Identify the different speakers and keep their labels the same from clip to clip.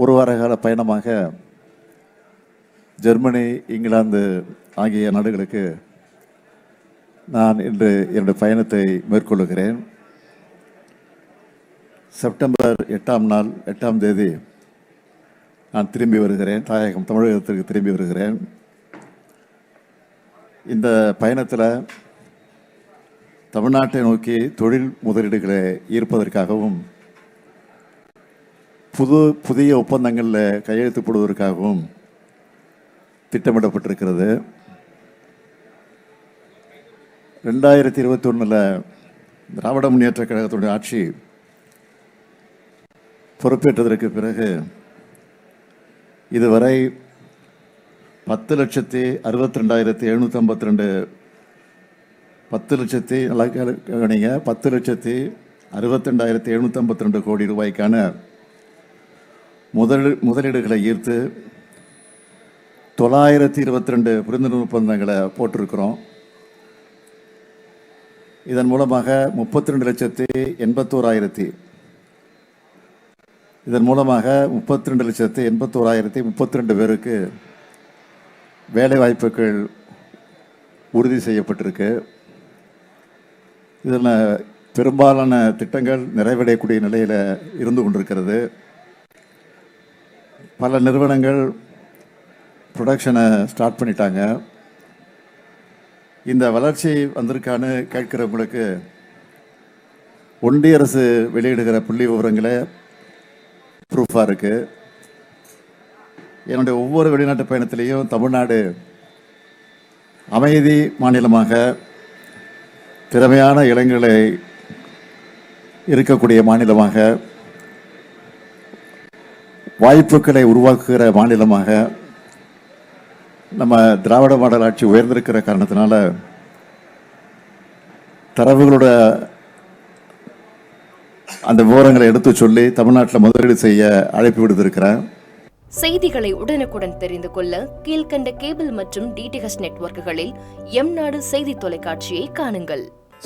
Speaker 1: ஒரு வார கால பயணமாக ஜெர்மனி, இங்கிலாந்து ஆகிய நாடுகளுக்கு நான் இன்று என்னுடைய பயணத்தை மேற்கொள்ளுகிறேன். செப்டம்பர் 8ஆம் தேதி நான் திரும்பி வருகிறேன். தாயகம் தமிழகத்திற்கு திரும்பி வருகிறேன். இந்த பயணத்தில் தமிழ்நாட்டை நோக்கி தொழில் முதலீடுகளை ஈர்ப்பதற்காகவும் புதிய ஒப்பந்தங்களில் கையெழுத்து போடுவதற்காகவும் திட்டமிடப்பட்டிருக்கிறது. 2021 திராவிட முன்னேற்ற கழகத்துடைய ஆட்சி பொறுப்பேற்றதற்கு பிறகு இதுவரை 10,62,752 10,62,752 கோடி ரூபாய்க்கான முதலீடுகளை ஈர்த்து 922 புரிந்துணர்வு ஒப்பந்தங்களை போட்டிருக்கிறோம். இதன் மூலமாக 32,81,032 பேருக்கு வேலை வாய்ப்புகள் உறுதி செய்யப்பட்டிருக்கு. இதில் பெரும்பாலான திட்டங்கள் நிறைவடையக்கூடிய நிலையில் இருந்து கொண்டிருக்கிறது. பல நிறுவனங்கள் ப்ரொடக்ஷனை ஸ்டார்ட் பண்ணிட்டாங்க. இந்த வளர்ச்சி வந்திருக்கான்னு கேட்கிறவங்களுக்கு ஒன்றிய அரசு வெளியிடுகிற புள்ளி விவரங்களே ப்ரூஃபாக இருக்குது. என்னுடைய ஒவ்வொரு வெளிநாட்டு பயணத்திலையும் தமிழ்நாடு அமைதி மாநிலமாக, திறமையான இளைஞர்களை இருக்கக்கூடிய மாநிலமாக, வாய்ப்புகளை உருவாக்குகிற மாநிலமாக நம்ம திராவிட மாடல் ஆட்சி உயர்ந்திருக்கிற காரணத்தினால தரவுகளோட அந்த விவரங்களை எடுத்து சொல்லி தமிழ்நாட்டில் முதலீடு செய்ய அழைப்பு விடுத்திருக்கிறேன்.
Speaker 2: செய்திகளை உடனுக்குடன் தெரிந்து கொள்ள கீழ்கண்ட கேபிள் மற்றும் டிடிஎச் நெட்வொர்க்குகளில் எம்நாடு செய்தி தொலைக்காட்சியை காணுங்கள்.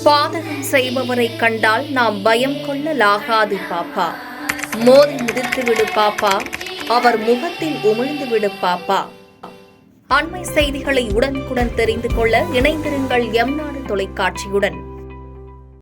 Speaker 3: பாதகம் செய்பவரை கண்டால் நாம் பயம் கொள்ளலாகாது பாப்பா. மோதி மிதித்து விடு பாப்பா, அவர் முகத்தில் உமிழ்ந்து விடு பாப்பா. அண்மை செய்திகளை உடனுக்குடன் தெரிந்து கொள்ள இணைந்திருங்கள் எம்நாடு தொலைக்காட்சியுடன்.